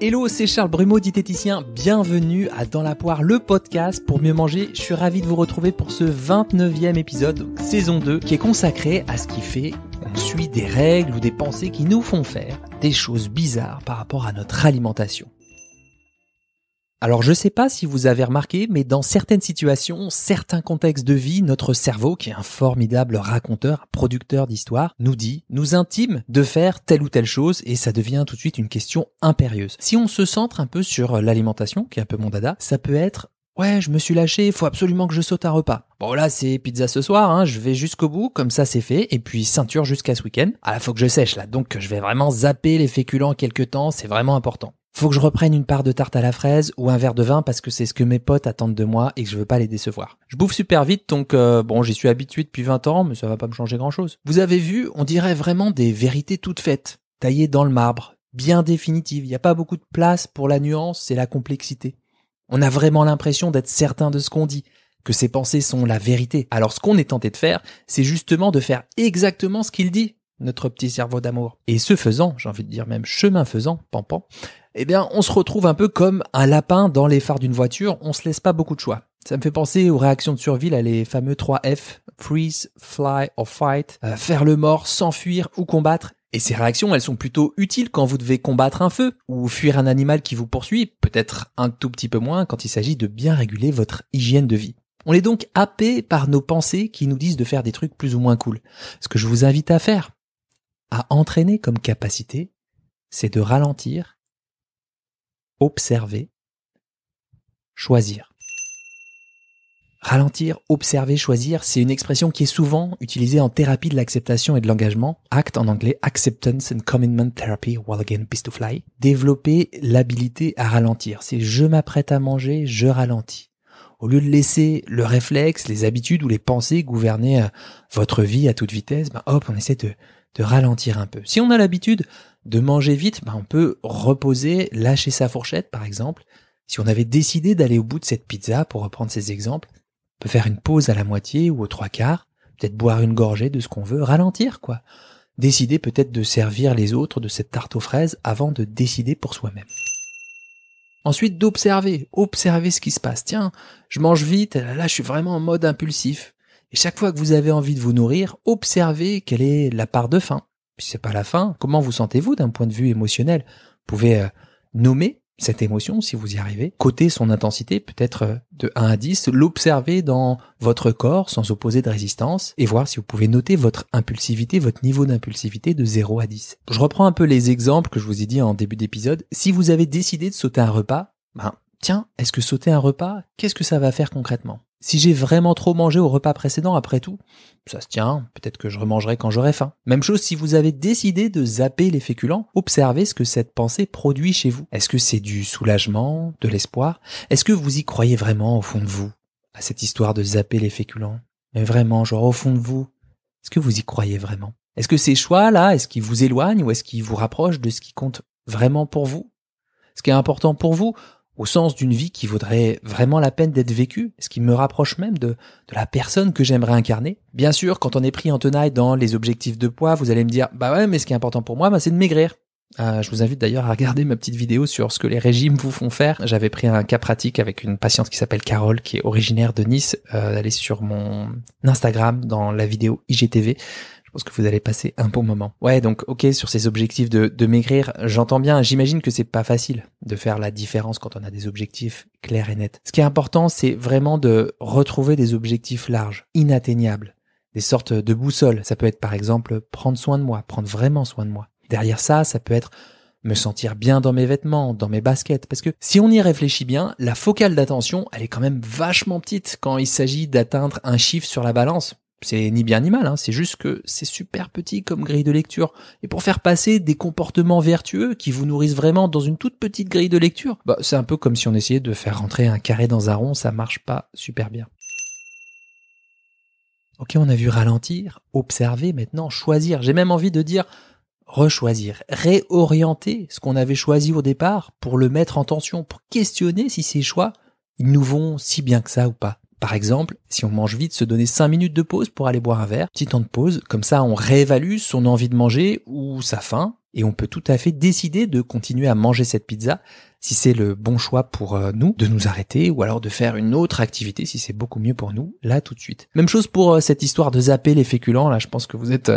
Hello, c'est Charles Brumeau, diététicien. Bienvenue à Dans la Poire, le podcast pour mieux manger. Je suis ravi de vous retrouver pour ce 29e épisode, donc saison 2, qui est consacré à ce qui fait qu'on suit des règles ou des pensées qui nous font faire des choses bizarres par rapport à notre alimentation. Alors je sais pas si vous avez remarqué, mais dans certaines situations, certains contextes de vie, notre cerveau, qui est un formidable raconteur, producteur d'histoires, nous intime de faire telle ou telle chose et ça devient tout de suite une question impérieuse. Si on se centre un peu sur l'alimentation, qui est un peu mon dada, ça peut être « Ouais, je me suis lâché, il faut absolument que je saute un repas. Bon là, c'est pizza ce soir, je vais jusqu'au bout, comme ça c'est fait, et puis ceinture jusqu'à ce week-end. Ah, faut que je sèche là, donc je vais vraiment zapper les féculents quelque temps, c'est vraiment important. Faut que je reprenne une part de tarte à la fraise ou un verre de vin parce que c'est ce que mes potes attendent de moi et que je veux pas les décevoir. Je bouffe super vite donc j'y suis habitué depuis 20 ans mais ça va pas me changer grand chose. Vous avez vu, on dirait vraiment des vérités toutes faites, taillées dans le marbre, bien définitives. Il y a pas beaucoup de place pour la nuance et la complexité. On a vraiment l'impression d'être certain de ce qu'on dit, que ses pensées sont la vérité. Alors ce qu'on est tenté de faire, c'est justement de faire exactement ce qu'il dit, notre petit cerveau d'amour. Et ce faisant, j'ai envie de dire même chemin faisant, pampan, on se retrouve un peu comme un lapin dans les phares d'une voiture, on se laisse pas beaucoup de choix. Ça me fait penser aux réactions de survie, là, les fameux 3 F, freeze, fly or fight, faire le mort, s'enfuir ou combattre. Et ces réactions, elles sont plutôt utiles quand vous devez combattre un feu ou fuir un animal qui vous poursuit, peut-être un tout petit peu moins quand il s'agit de bien réguler votre hygiène de vie. On est donc happé par nos pensées qui nous disent de faire des trucs plus ou moins cool. Ce que je vous invite à faire, à entraîner comme capacité, c'est de ralentir, observer, choisir. Ralentir, observer, choisir, c'est une expression qui est souvent utilisée en thérapie de l'acceptation et de l'engagement. ACT en anglais, Acceptance and Commitment Therapy, while again, Beast to Fly. Développer l'habilité à ralentir. C'est je m'apprête à manger, je ralentis. Au lieu de laisser le réflexe, les habitudes ou les pensées gouverner votre vie à toute vitesse, on essaie de ralentir un peu. Si on a l'habitude de manger vite, on peut reposer, lâcher sa fourchette par exemple. Si on avait décidé d'aller au bout de cette pizza, pour reprendre ces exemples, on peut faire une pause à la moitié ou aux 3/4, peut-être boire une gorgée de ce qu'on veut, ralentir quoi. Décider peut-être de servir les autres de cette tarte aux fraises avant de décider pour soi-même. Ensuite observer ce qui se passe. Tiens, je mange vite, là je suis vraiment en mode impulsif. Et chaque fois que vous avez envie de vous nourrir, observez quelle est la part de faim. Si c'est pas la faim, comment vous sentez-vous d'un point de vue émotionnel ? Vous pouvez nommer cette émotion si vous y arrivez, coter son intensité peut-être de 1 à 10, l'observer dans votre corps sans opposer de résistance et voir si vous pouvez noter votre impulsivité, votre niveau d'impulsivité de 0 à 10. Je reprends un peu les exemples que je vous ai dit en début d'épisode. Si vous avez décidé de sauter un repas, tiens, est-ce que sauter un repas, qu'est-ce que ça va faire concrètement ? Si j'ai vraiment trop mangé au repas précédent, après tout, ça se tient, peut-être que je remangerai quand j'aurai faim. Même chose si vous avez décidé de zapper les féculents, observez ce que cette pensée produit chez vous. Est-ce que c'est du soulagement, de l'espoir ? Est-ce que vous y croyez vraiment au fond de vous, à cette histoire de zapper les féculents ? Mais vraiment, genre au fond de vous, est-ce que vous y croyez vraiment ? Est-ce que ces choix-là, est-ce qu'ils vous éloignent ou est-ce qu'ils vous rapprochent de ce qui compte vraiment pour vous ? Ce qui est important pour vous, au sens d'une vie qui vaudrait vraiment la peine d'être vécue, ce qui me rapproche même de la personne que j'aimerais incarner. Bien sûr, quand on est pris en tenaille dans les objectifs de poids, vous allez me dire, mais ce qui est important pour moi, c'est de maigrir. Je vous invite d'ailleurs à regarder ma petite vidéo sur ce que les régimes vous font faire. J'avais pris un cas pratique avec une patiente qui s'appelle Carole, qui est originaire de Nice. Allez sur mon Instagram dans la vidéo IGTV. Je pense que vous allez passer un bon moment. Ouais, donc ok, sur ces objectifs de maigrir, j'entends bien, j'imagine que c'est pas facile de faire la différence quand on a des objectifs clairs et nets. Ce qui est important, c'est vraiment de retrouver des objectifs larges, inatteignables, des sortes de boussoles. Ça peut être par exemple prendre soin de moi, prendre vraiment soin de moi. Derrière ça peut être me sentir bien dans mes vêtements, dans mes baskets. Parce que si on y réfléchit bien, la focale d'attention, elle est quand même vachement petite quand il s'agit d'atteindre un chiffre sur la balance. C'est ni bien ni mal, c'est juste que c'est super petit comme grille de lecture. Et pour faire passer des comportements vertueux qui vous nourrissent vraiment dans une toute petite grille de lecture, c'est un peu comme si on essayait de faire rentrer un carré dans un rond, ça marche pas super bien. Ok, on a vu ralentir, observer, maintenant choisir. J'ai même envie de dire rechoisir, réorienter ce qu'on avait choisi au départ pour le mettre en tension, pour questionner si ces choix, ils nous vont si bien que ça ou pas. Par exemple, si on mange vite, se donner 5 minutes de pause pour aller boire un verre, petit temps de pause, comme ça on réévalue son envie de manger ou sa faim, et on peut tout à fait décider de continuer à manger cette pizza si c'est le bon choix pour nous, de nous arrêter ou alors de faire une autre activité si c'est beaucoup mieux pour nous, là tout de suite. Même chose pour cette histoire de zapper les féculents, là je pense que vous êtes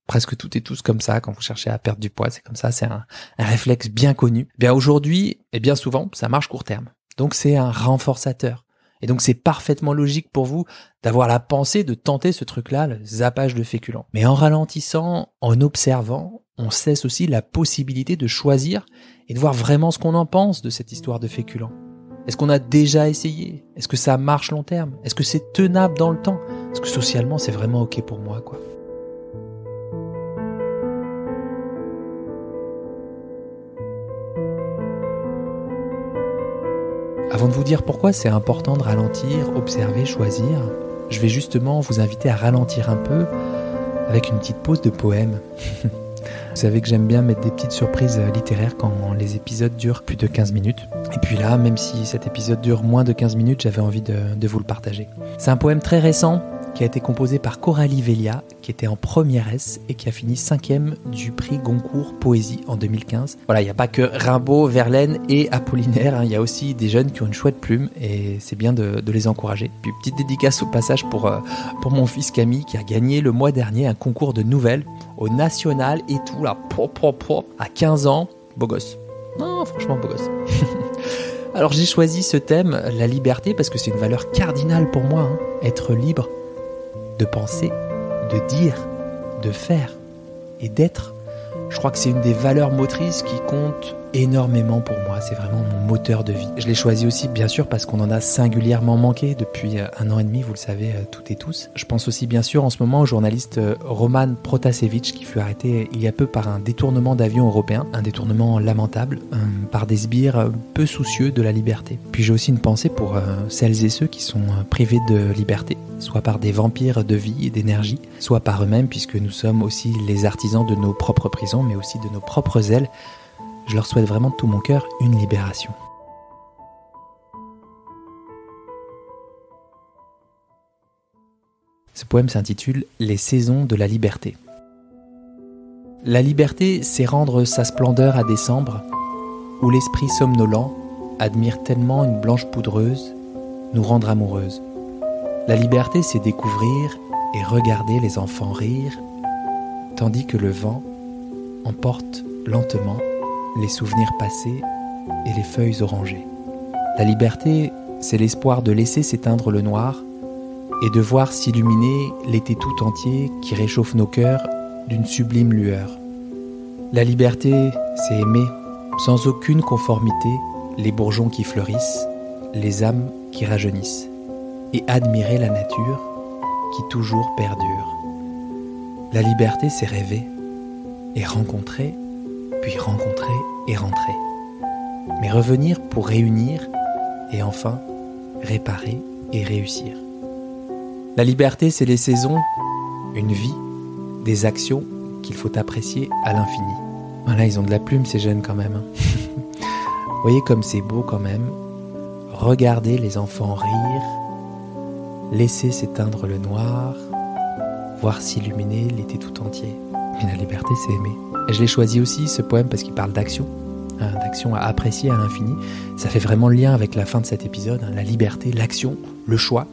presque toutes et tous comme ça quand vous cherchez à perdre du poids, c'est comme ça, c'est un réflexe bien connu. Bien aujourd'hui, et bien souvent, ça marche court terme. Donc c'est un renforçateur. Et donc c'est parfaitement logique pour vous d'avoir la pensée de tenter ce truc-là, le zappage de féculents. Mais en ralentissant, en observant, on cesse aussi la possibilité de choisir et de voir vraiment ce qu'on en pense de cette histoire de féculents. Est-ce qu'on a déjà essayé? Est-ce que ça marche long terme? Est-ce que c'est tenable dans le temps? Est-ce que socialement c'est vraiment ok pour moi, quoi? Avant de vous dire pourquoi c'est important de ralentir, observer, choisir, je vais justement vous inviter à ralentir un peu avec une petite pause de poème. Vous savez que j'aime bien mettre des petites surprises littéraires quand les épisodes durent plus de 15 minutes. Et puis là, même si cet épisode dure moins de 15 minutes, j'avais envie de vous le partager. C'est un poème très récent qui a été composé par Coralie Velia, qui était en première S et qui a fini 5e du prix Goncourt Poésie en 2015. Voilà, il n'y a pas que Rimbaud, Verlaine et Apollinaire, il y a aussi des jeunes qui ont une chouette plume et c'est bien de les encourager. Puis petite dédicace au passage pour mon fils Camille qui a gagné le mois dernier un concours de nouvelles au national et tout, là, à 15 ans, beau gosse. Non, franchement, beau gosse. Alors j'ai choisi ce thème, la liberté, parce que c'est une valeur cardinale pour moi, être libre de penser, de dire, de faire et d'être. Je crois que c'est une des valeurs motrices qui compte énormément pour moi, c'est vraiment mon moteur de vie. Je l'ai choisi aussi bien sûr parce qu'on en a singulièrement manqué depuis 1 an et demi, vous le savez toutes et tous. Je pense aussi bien sûr en ce moment au journaliste Roman Protasevich qui fut arrêté il y a peu par un détournement d'avion européen, un détournement lamentable, par des sbires peu soucieux de la liberté. Puis j'ai aussi une pensée pour celles et ceux qui sont privés de liberté, soit par des vampires de vie et d'énergie, soit par eux-mêmes puisque nous sommes aussi les artisans de nos propres prisons mais aussi de nos propres ailes. Je leur souhaite vraiment de tout mon cœur une libération. Ce poème s'intitule « Les saisons de la liberté ». La liberté, c'est rendre sa splendeur à décembre, où l'esprit somnolent admire tellement une blanche poudreuse, nous rendre amoureuses. La liberté, c'est découvrir et regarder les enfants rire, tandis que le vent emporte lentement les souvenirs passés et les feuilles orangées. La liberté, c'est l'espoir de laisser s'éteindre le noir et de voir s'illuminer l'été tout entier qui réchauffe nos cœurs d'une sublime lueur. La liberté, c'est aimer, sans aucune conformité, les bourgeons qui fleurissent, les âmes qui rajeunissent, et admirer la nature qui toujours perdure. La liberté, c'est rêver et rencontrer, puis rencontrer et rentrer. Mais revenir pour réunir et enfin réparer et réussir. La liberté, c'est les saisons, une vie, des actions qu'il faut apprécier à l'infini. Voilà, ils ont de la plume ces jeunes quand même. Vous voyez comme c'est beau quand même. Regardez les enfants rire, laisser s'éteindre le noir, voir s'illuminer l'été tout entier. Et la liberté, c'est aimer. Et je l'ai choisi aussi, ce poème, parce qu'il parle d'action. D'action à apprécier à l'infini. Ça fait vraiment le lien avec la fin de cet épisode. La liberté, l'action, le choix.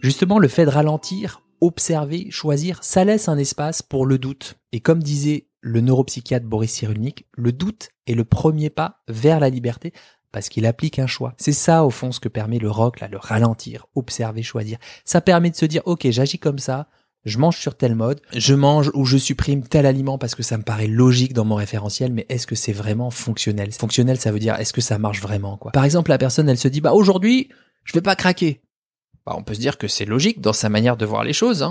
Justement, le fait de ralentir, observer, choisir, ça laisse un espace pour le doute. Et comme disait le neuropsychiatre Boris Cyrulnik, le doute est le premier pas vers la liberté parce qu'il applique un choix. C'est ça, au fond, ce que permet le rock, là, le ralentir, observer, choisir. Ça permet de se dire, ok, j'agis comme ça, je mange sur tel mode, je mange ou je supprime tel aliment parce que ça me paraît logique dans mon référentiel, mais est-ce que c'est vraiment fonctionnel? Fonctionnel, ça veut dire, est-ce que ça marche vraiment, quoi? Par exemple, la personne, elle se dit, aujourd'hui, je vais pas craquer. On peut se dire que c'est logique dans sa manière de voir les choses,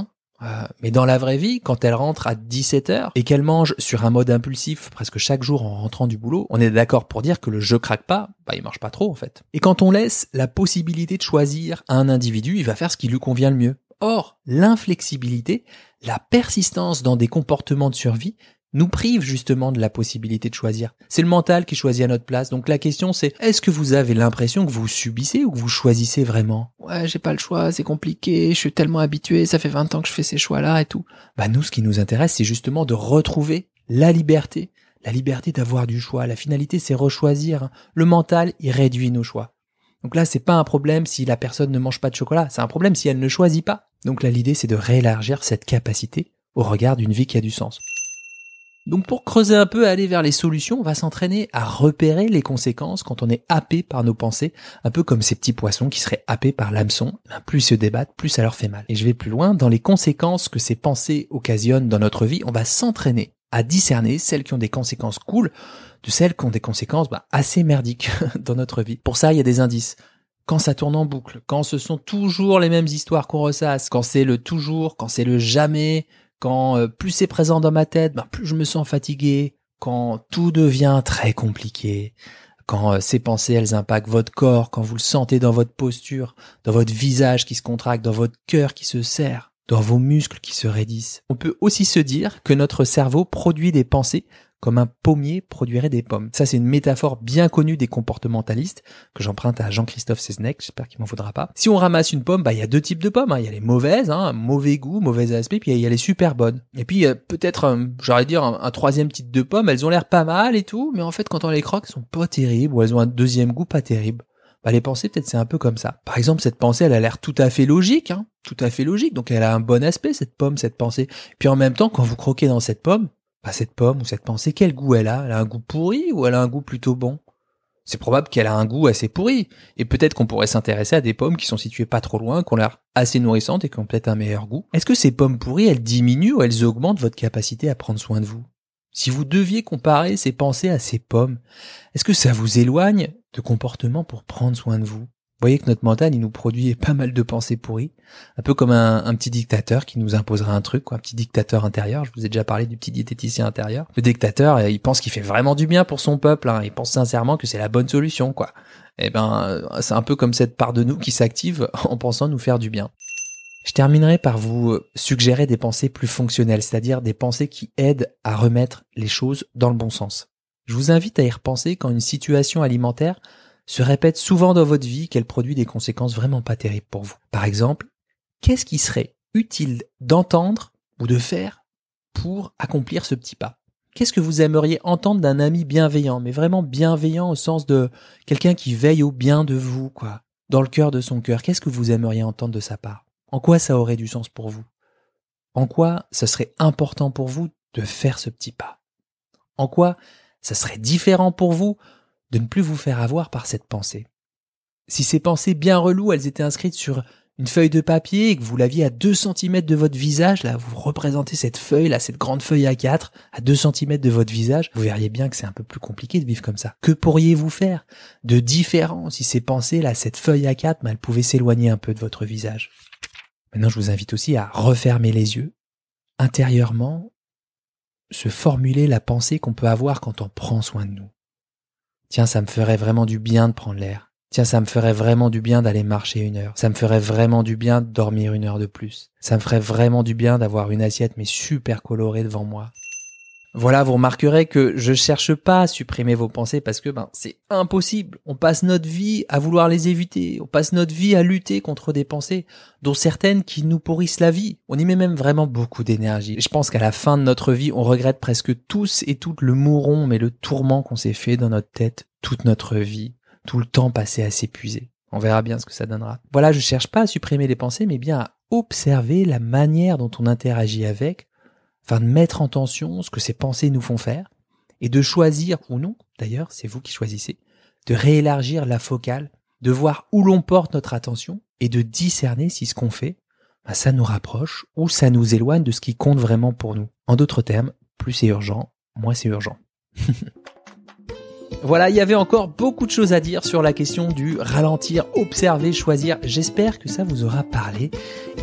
mais dans la vraie vie, quand elle rentre à 17h et qu'elle mange sur un mode impulsif presque chaque jour en rentrant du boulot, on est d'accord pour dire que le « je craque pas », il marche pas trop en fait. Et quand on laisse la possibilité de choisir à un individu, il va faire ce qui lui convient le mieux. Or, l'inflexibilité, la persistance dans des comportements de survie, nous prive justement de la possibilité de choisir. C'est le mental qui choisit à notre place. Donc la question c'est, est-ce que vous avez l'impression que vous subissez ou que vous choisissez vraiment ? Ouais, j'ai pas le choix, c'est compliqué, je suis tellement habitué, ça fait 20 ans que je fais ces choix-là et tout. Nous, ce qui nous intéresse, c'est justement de retrouver la liberté d'avoir du choix. La finalité, c'est rechoisir. Le mental, il réduit nos choix. Donc là, c'est pas un problème si la personne ne mange pas de chocolat, c'est un problème si elle ne choisit pas. Donc là, l'idée, c'est de réélargir cette capacité au regard d'une vie qui a du sens. Donc pour creuser un peu, aller vers les solutions, on va s'entraîner à repérer les conséquences quand on est happé par nos pensées, un peu comme ces petits poissons qui seraient happés par l'hameçon. Plus ils se débattent, plus ça leur fait mal. Et je vais plus loin, dans les conséquences que ces pensées occasionnent dans notre vie, on va s'entraîner à discerner celles qui ont des conséquences cool de celles qui ont des conséquences assez merdiques dans notre vie. Pour ça, il y a des indices. Quand ça tourne en boucle, quand ce sont toujours les mêmes histoires qu'on ressasse, quand c'est le toujours, quand c'est le jamais, quand plus c'est présent dans ma tête, plus je me sens fatigué, quand tout devient très compliqué, quand ces pensées elles impactent votre corps, quand vous le sentez dans votre posture, dans votre visage qui se contracte, dans votre cœur qui se serre, dans vos muscles qui se raidissent. On peut aussi se dire que notre cerveau produit des pensées comme un pommier produirait des pommes. Ça, c'est une métaphore bien connue des comportementalistes que j'emprunte à Jean-Christophe Seznec, j'espère qu'il m'en faudra pas. Si on ramasse une pomme, il y a deux types de pommes. Il y a les mauvaises, mauvais goût, mauvais aspect, puis il y a les super bonnes. Et puis peut-être, un troisième type de pommes, elles ont l'air pas mal et tout, mais en fait, quand on les croque, elles sont pas terribles, ou elles ont un deuxième goût pas terrible. Les pensées, peut-être c'est un peu comme ça. Par exemple, cette pensée, elle a l'air tout à fait logique, donc elle a un bon aspect, cette pomme, cette pensée. Puis en même temps, quand vous croquez dans cette pomme ou cette pensée, quel goût elle a ? Elle a un goût pourri ou elle a un goût plutôt bon ? C'est probable qu'elle a un goût assez pourri. Et peut-être qu'on pourrait s'intéresser à des pommes qui sont situées pas trop loin, qui ont l'air assez nourrissantes et qui ont peut-être un meilleur goût. Est-ce que ces pommes pourries, elles diminuent ou elles augmentent votre capacité à prendre soin de vous ? Si vous deviez comparer ces pensées à ces pommes, est-ce que ça vous éloigne de comportements pour prendre soin de vous ? Vous voyez que notre mental, il nous produit pas mal de pensées pourries, un peu comme un petit dictateur qui nous imposerait un truc, un petit dictateur intérieur. Je vous ai déjà parlé du petit diététicien intérieur. Le dictateur, il pense qu'il fait vraiment du bien pour son peuple, il pense sincèrement que c'est la bonne solution, quoi. C'est un peu comme cette part de nous qui s'active en pensant nous faire du bien. Je terminerai par vous suggérer des pensées plus fonctionnelles, c'est-à-dire des pensées qui aident à remettre les choses dans le bon sens. Je vous invite à y repenser quand une situation alimentaire se répète souvent dans votre vie, qu'elle produit des conséquences vraiment pas terribles pour vous. Par exemple, qu'est-ce qui serait utile d'entendre ou de faire pour accomplir ce petit pas ? Qu'est-ce que vous aimeriez entendre d'un ami bienveillant, mais vraiment bienveillant au sens de quelqu'un qui veille au bien de vous, dans le cœur de son cœur ? Qu'est-ce que vous aimeriez entendre de sa part ? En quoi ça aurait du sens pour vous ? En quoi ça serait important pour vous de faire ce petit pas ? En quoi ça serait différent pour vous de ne plus vous faire avoir par cette pensée ? Si ces pensées bien reloues, elles étaient inscrites sur une feuille de papier et que vous l'aviez à 2 cm de votre visage, là, vous représentez cette feuille, là, cette grande feuille A4, à 2 cm de votre visage, vous verriez bien que c'est un peu plus compliqué de vivre comme ça. Que pourriez-vous faire de différent si ces pensées, là, cette feuille A4, elles pouvaient s'éloigner un peu de votre visage ? Maintenant, je vous invite aussi à refermer les yeux, intérieurement, se formuler la pensée qu'on peut avoir quand on prend soin de nous. Tiens, ça me ferait vraiment du bien de prendre l'air. Tiens, ça me ferait vraiment du bien d'aller marcher 1 heure. Ça me ferait vraiment du bien de dormir 1 heure de plus. Ça me ferait vraiment du bien d'avoir une assiette mais super colorée devant moi. Voilà, vous remarquerez que je cherche pas à supprimer vos pensées parce que c'est impossible. On passe notre vie à vouloir les éviter. On passe notre vie à lutter contre des pensées dont certaines qui nous pourrissent la vie. On y met même vraiment beaucoup d'énergie. Je pense qu'à la fin de notre vie, on regrette presque tous et toutes le mouron, mais le tourment qu'on s'est fait dans notre tête toute notre vie, tout le temps passé à s'épuiser. On verra bien ce que ça donnera. Voilà, je cherche pas à supprimer les pensées, mais bien à observer la manière dont on interagit avec, afin de mettre en tension ce que ces pensées nous font faire, et de choisir, ou non, d'ailleurs, c'est vous qui choisissez, de réélargir la focale, de voir où l'on porte notre attention, et de discerner si ce qu'on fait, ça nous rapproche, ou ça nous éloigne de ce qui compte vraiment pour nous. En d'autres termes, plus c'est urgent, moins c'est urgent. Voilà, il y avait encore beaucoup de choses à dire sur la question du ralentir, observer, choisir. J'espère que ça vous aura parlé.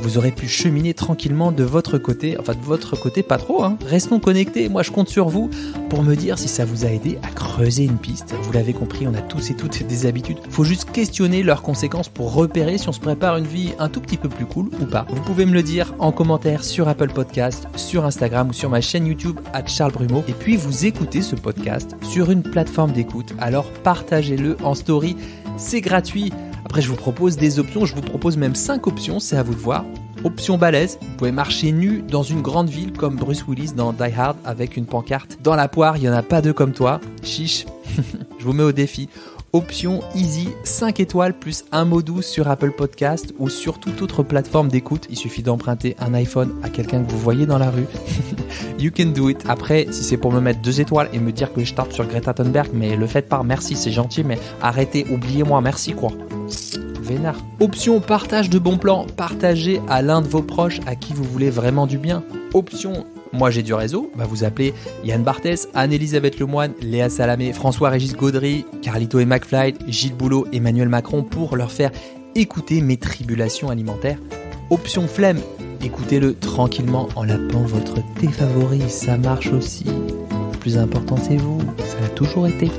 Vous aurez pu cheminer tranquillement de votre côté. Enfin, de votre côté, pas trop, hein. Restons connectés. Moi, je compte sur vous pour me dire si ça vous a aidé à creuser une piste. Vous l'avez compris, on a tous et toutes des habitudes. Faut juste questionner leurs conséquences pour repérer si on se prépare une vie un tout petit peu plus cool ou pas. Vous pouvez me le dire en commentaire sur Apple Podcast, sur Instagram ou sur ma chaîne YouTube @CharlesBrumeau. Et puis, vous écoutez ce podcast sur une plateforme d'écoute. Alors, partagez-le en story. C'est gratuit. Après, je vous propose des options. Je vous propose même 5 options. C'est à vous de voir. Option balèze, vous pouvez marcher nu dans une grande ville comme Bruce Willis dans Die Hard avec une pancarte. Dans la poire, il n'y en a pas deux comme toi. Chiche, je vous mets au défi. Option easy, 5 étoiles plus un mot doux sur Apple Podcast ou sur toute autre plateforme d'écoute. Il suffit d'emprunter un iPhone à quelqu'un que vous voyez dans la rue. You can do it. Après, si c'est pour me mettre 2 étoiles et me dire que je tape sur Greta Thunberg, mais le faites pas, merci, c'est gentil, mais arrêtez, oubliez-moi, merci quoi. Vénard. Option partage de bons plans, partagez à l'un de vos proches à qui vous voulez vraiment du bien. Option moi j'ai du réseau, vous appelez Yann Barthès, Anne-Elisabeth Lemoine, Léa Salamé, François-Régis Gaudry, Carlito et McFly, Gilles Boulot, Emmanuel Macron pour leur faire écouter mes tribulations alimentaires. Option flemme, écoutez-le tranquillement en lapant votre thé favori, ça marche aussi. Le plus important c'est vous, ça l'a toujours été.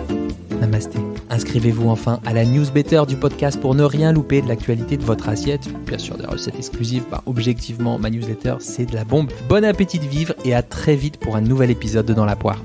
Namasté. Inscrivez-vous enfin à la newsletter du podcast pour ne rien louper de l'actualité de votre assiette. Bien sûr, des recettes exclusives. Objectivement, ma newsletter, c'est de la bombe. Bon appétit de vivre et à très vite pour un nouvel épisode de Dans la poire.